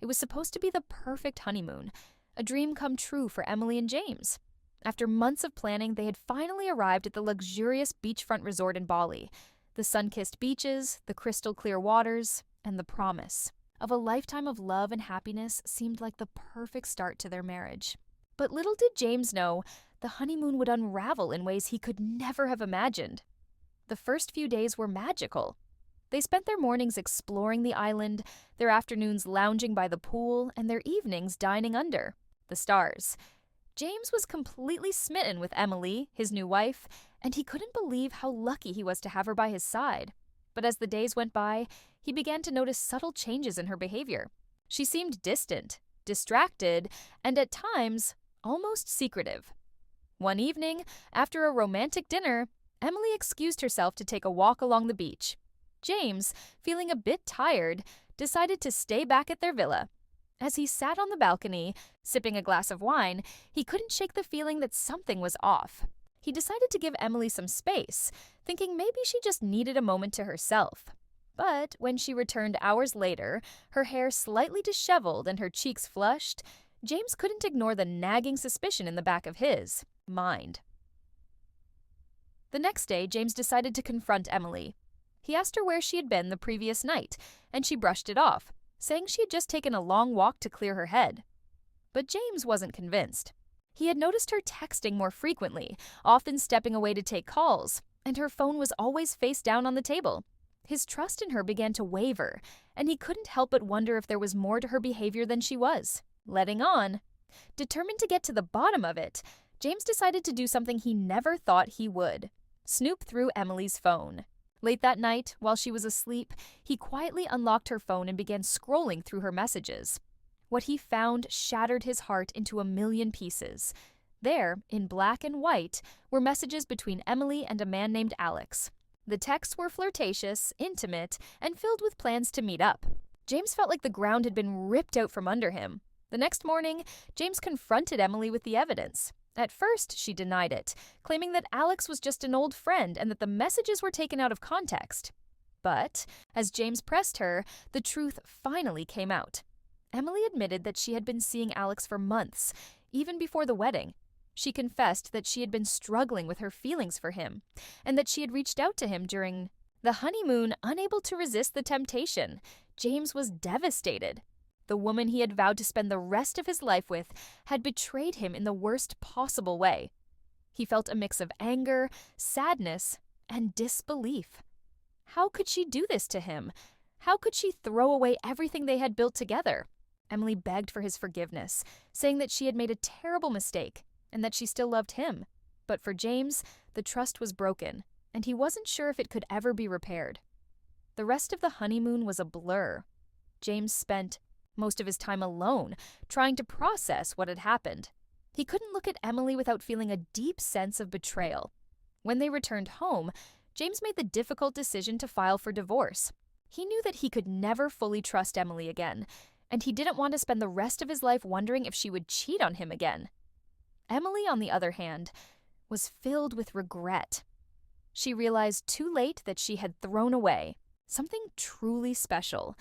It was supposed to be the perfect honeymoon, a dream come true for Emily and James. After months of planning, they had finally arrived at the luxurious beachfront resort in Bali. The sun-kissed beaches, the crystal-clear waters, and the promise of a lifetime of love and happiness seemed like the perfect start to their marriage. But little did James know, the honeymoon would unravel in ways he could never have imagined. The first few days were magical. They spent their mornings exploring the island, their afternoons lounging by the pool, and their evenings dining under the stars. James was completely smitten with Emily, his new wife, and he couldn't believe how lucky he was to have her by his side. But as the days went by, he began to notice subtle changes in her behavior. She seemed distant, distracted, and at times, almost secretive. One evening, after a romantic dinner, Emily excused herself to take a walk along the beach. James, feeling a bit tired, decided to stay back at their villa. As he sat on the balcony, sipping a glass of wine, he couldn't shake the feeling that something was off. He decided to give Emily some space, thinking maybe she just needed a moment to herself. But when she returned hours later, her hair slightly disheveled and her cheeks flushed, James couldn't ignore the nagging suspicion in the back of his mind. The next day, James decided to confront Emily. He asked her where she had been the previous night, and she brushed it off, saying she had just taken a long walk to clear her head. But James wasn't convinced. He had noticed her texting more frequently, often stepping away to take calls, and her phone was always face down on the table. His trust in her began to waver, and he couldn't help but wonder if there was more to her behavior than she was letting on. Determined to get to the bottom of it, James decided to do something he never thought he would: snoop through Emily's phone. Late that night, while she was asleep, he quietly unlocked her phone and began scrolling through her messages. What he found shattered his heart into a million pieces. There, in black and white, were messages between Emily and a man named Alex. The texts were flirtatious, intimate, and filled with plans to meet up. James felt like the ground had been ripped out from under him. The next morning, James confronted Emily with the evidence. At first, she denied it, claiming that Alex was just an old friend and that the messages were taken out of context. But, as James pressed her, the truth finally came out. Emily admitted that she had been seeing Alex for months, even before the wedding. She confessed that she had been struggling with her feelings for him, and that she had reached out to him during the honeymoon, unable to resist the temptation. James was devastated. The woman he had vowed to spend the rest of his life with had betrayed him in the worst possible way. He felt a mix of anger, sadness, and disbelief. How could she do this to him? How could she throw away everything they had built together? Emily begged for his forgiveness, saying that she had made a terrible mistake and that she still loved him. But for James, the trust was broken, and he wasn't sure if it could ever be repaired. The rest of the honeymoon was a blur. James spent most of his time alone, trying to process what had happened. He couldn't look at Emily without feeling a deep sense of betrayal. When they returned home, James made the difficult decision to file for divorce. He knew that he could never fully trust Emily again, and he didn't want to spend the rest of his life wondering if she would cheat on him again. Emily, on the other hand, was filled with regret. She realized too late that she had thrown away something truly special.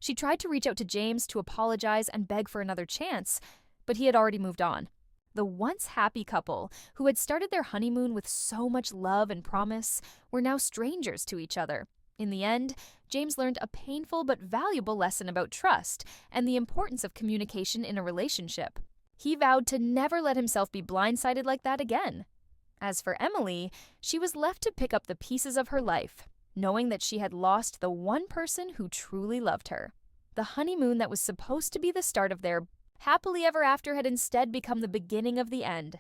She tried to reach out to James to apologize and beg for another chance, but he had already moved on. The once happy couple, who had started their honeymoon with so much love and promise, were now strangers to each other. In the end, James learned a painful but valuable lesson about trust and the importance of communication in a relationship. He vowed to never let himself be blindsided like that again. As for Emily, she was left to pick up the pieces of her life, knowing that she had lost the one person who truly loved her. The honeymoon that was supposed to be the start of their happily ever after had instead become the beginning of the end.